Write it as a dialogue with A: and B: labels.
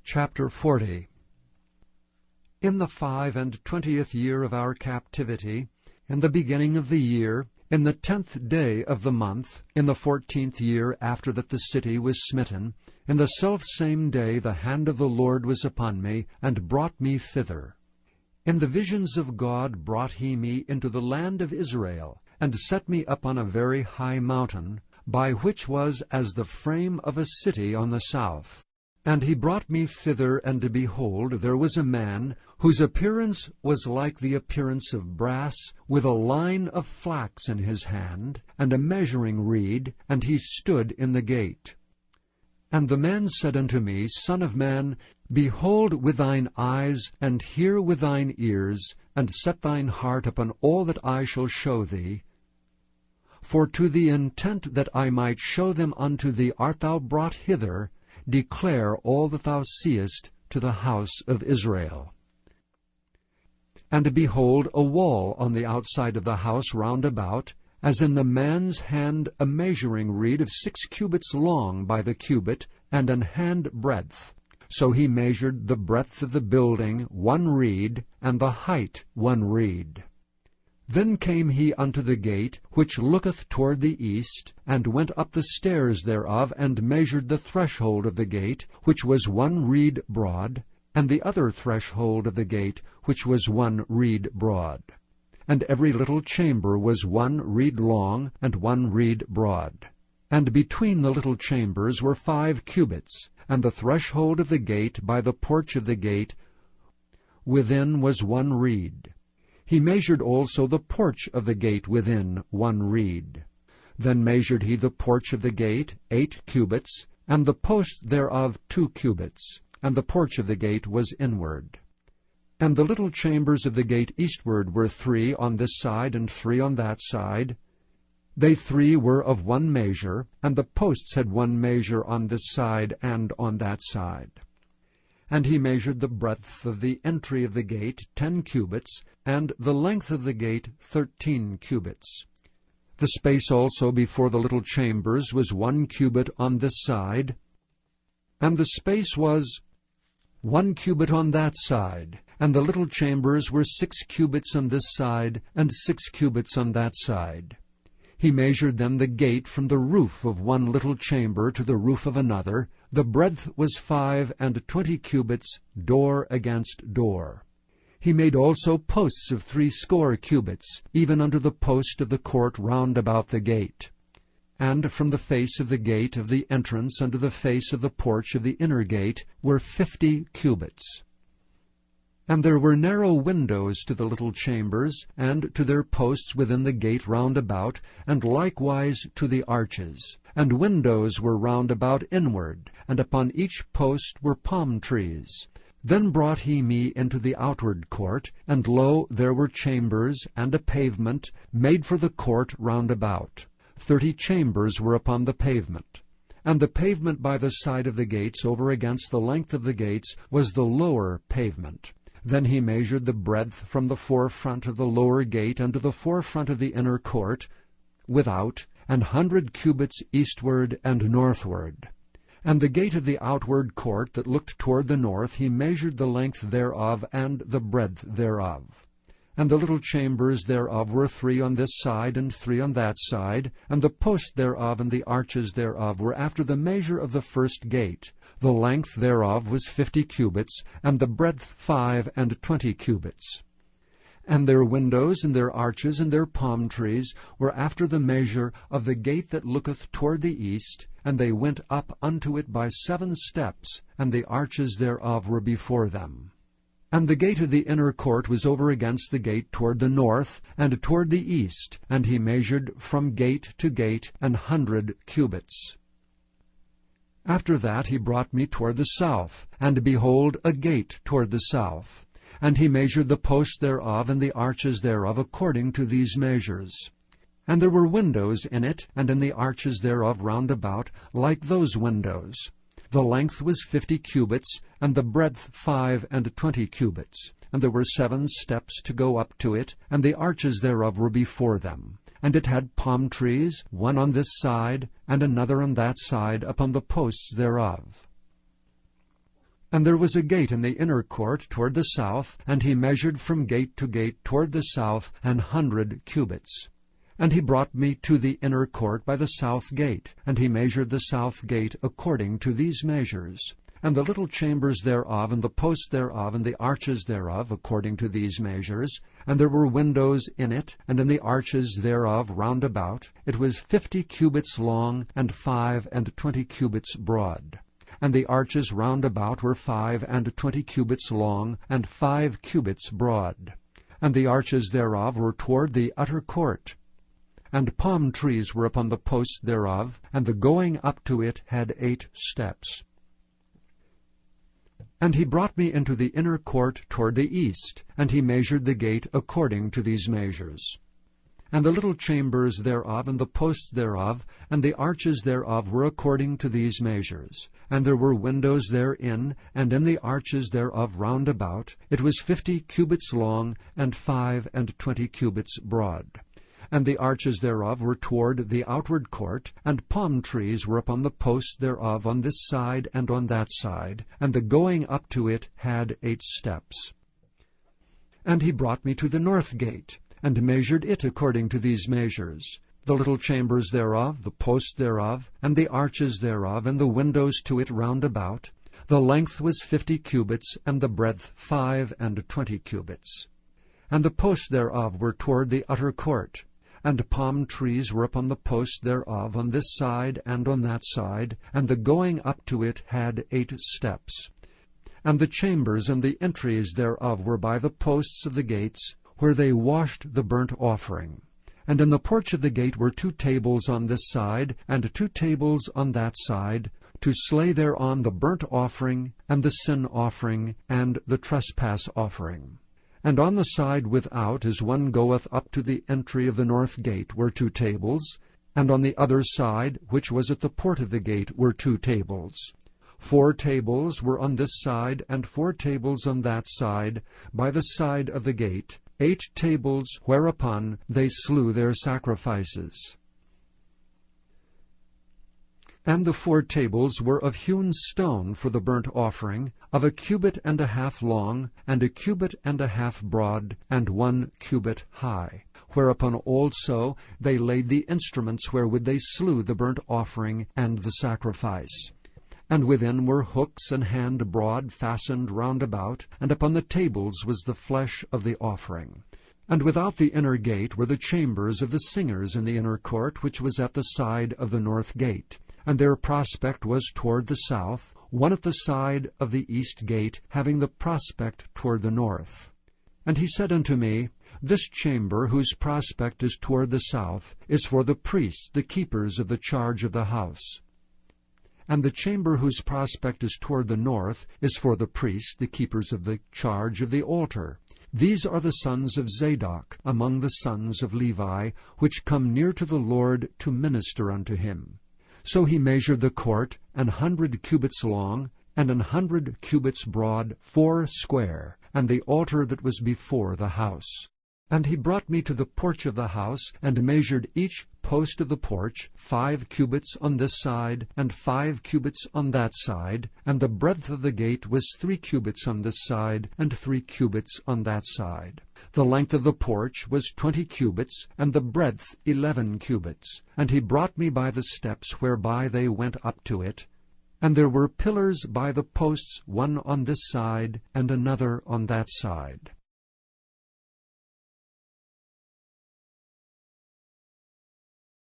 A: Chapter 40. In the 25th year of our captivity, in the beginning of the year, in the 10th day of the month, in the 14th year after that the city was smitten, in the selfsame day the hand of the Lord was upon me, and brought me thither. In the visions of God brought he me into the land of Israel, and set me up on a very high mountain, by which was as the frame of a city on the south. And he brought me thither, and behold, there was a man, whose appearance was like the appearance of brass, with a line of flax in his hand, and a measuring reed, and he stood in the gate. And the man said unto me, Son of man, behold with thine eyes, and hear with thine ears, and set thine heart upon all that I shall show thee. For to the intent that I might show them unto thee art thou brought hither. Declare all that thou seest to the house of Israel. And behold, a wall on the outside of the house round about, as in the man's hand a measuring reed of 6 cubits long by the cubit, and an hand breadth. So he measured the breadth of the building 1 reed, and the height 1 reed. Then came he unto the gate, which looketh toward the east, and went up the stairs thereof, and measured the threshold of the gate, which was 1 reed broad, and the other threshold of the gate, which was 1 reed broad. And every little chamber was 1 reed long, and 1 reed broad. And between the little chambers were 5 cubits, and the threshold of the gate by the porch of the gate within was 1 reed. He measured also the porch of the gate within 1 reed. Then measured he the porch of the gate 8 cubits, and the post thereof 2 cubits, and the porch of the gate was inward. And the little chambers of the gate eastward were 3 on this side and 3 on that side. They 3 were of 1 measure, and the posts had 1 measure on this side and on that side. And he measured the breadth of the entry of the gate 10 cubits, and the length of the gate 13 cubits. The space also before the little chambers was 1 cubit on this side, and the space was 1 cubit on that side, and the little chambers were 6 cubits on this side, and 6 cubits on that side. He measured then the gate from the roof of 1 little chamber to the roof of another. The breadth was 25 cubits, door against door. He made also posts of 60 cubits, even unto the post of the court round about the gate. And from the face of the gate of the entrance unto the face of the porch of the inner gate were 50 cubits. And there were narrow windows to the little chambers, and to their posts within the gate round about, and likewise to the arches. And windows were round about inward, and upon each post were palm trees. Then brought he me into the outward court, and lo, there were chambers, and a pavement, made for the court round about. 30 chambers were upon the pavement. And the pavement by the side of the gates over against the length of the gates was the lower pavement. Then he measured the breadth from the forefront of the lower gate unto the forefront of the inner court, without, 100 cubits eastward and northward. And the gate of the outward court that looked toward the north, he measured the length thereof and the breadth thereof. And the little chambers thereof were 3 on this side and 3 on that side, and the post thereof and the arches thereof were after the measure of the first gate. The length thereof was 50 cubits, and the breadth 25 cubits. And their windows and their arches and their palm trees were after the measure of the gate that looketh toward the east, and they went up unto it by 7 steps, and the arches thereof were before them. And the gate of the inner court was over against the gate toward the north, and toward the east, and he measured from gate to gate 100 cubits. After that he brought me toward the south, and behold, a gate toward the south. And he measured the posts thereof and the arches thereof according to these measures. And there were windows in it, and in the arches thereof round about, like those windows. The length was 50 cubits, and the breadth 25 cubits. And there were 7 steps to go up to it, and the arches thereof were before them. And it had palm trees, one on this side, and another on that side, upon the posts thereof. And there was a gate in the inner court toward the south, and he measured from gate to gate toward the south 100 cubits. And he brought me to the inner court by the south gate, and he measured the south gate according to these measures, and the little chambers thereof, and the posts thereof, and the arches thereof, according to these measures. And there were windows in it, and in the arches thereof round about. It was 50 cubits long, and 25 cubits broad. And the arches round about were 25 cubits long, and 5 cubits broad. And the arches thereof were toward the utter court. And palm trees were upon the posts thereof, and the going up to it had 8 steps. And he brought me into the inner court toward the east, and he measured the gate according to these measures. And the little chambers thereof, and the posts thereof, and the arches thereof were according to these measures. And there were windows therein, and in the arches thereof round about. It was 50 cubits long, and 25 cubits broad. And the arches thereof were toward the outward court, and palm trees were upon the posts thereof on this side and on that side, and the going up to it had 8 steps. And he brought me to the north gate, and measured it according to these measures. The little chambers thereof, the posts thereof, and the arches thereof, and the windows to it round about. The length was 50 cubits, and the breadth 25 cubits. And the posts thereof were toward the utter court. And palm trees were upon the posts thereof on this side and on that side, and the going up to it had 8 steps. And the chambers and the entries thereof were by the posts of the gates, where they washed the burnt offering. And in the porch of the gate were 2 tables on this side, and 2 tables on that side, to slay thereon the burnt offering, and the sin offering, and the trespass offering. And on the side without, as one goeth up to the entry of the north gate, were 2 tables, and on the other side, which was at the port of the gate, were 2 tables. 4 tables were on this side, and 4 tables on that side, by the side of the gate, 8 tables whereupon they slew their sacrifices. And the 4 tables were of hewn stone for the burnt offering, of 1.5 cubits long, and 1.5 cubits broad, and 1 cubit high. Whereupon also they laid the instruments wherewith they slew the burnt offering and the sacrifice. And within were hooks an hand broad fastened round about, and upon the tables was the flesh of the offering. And without the inner gate were the chambers of the singers in the inner court, which was at the side of the north gate. And their prospect was toward the south, one at the side of the east gate, having the prospect toward the north. And he said unto me, This chamber, whose prospect is toward the south, is for the priests, the keepers of the charge of the house. And the chamber whose prospect is toward the north is for the priests, the keepers of the charge of the altar. These are the sons of Zadok, among the sons of Levi, which come near to the Lord to minister unto him. So he measured the court 100 cubits long, and 100 cubits broad, 4 square, and the altar that was before the house. And he brought me to the porch of the house, and measured each post of the porch, 5 cubits on this side, and 5 cubits on that side, and the breadth of the gate was 3 cubits on this side, and 3 cubits on that side. The length of the porch was 20 cubits, and the breadth 11 cubits. And he brought me by the steps whereby they went up to it. And there were pillars by the posts, one on this side, and another on that side.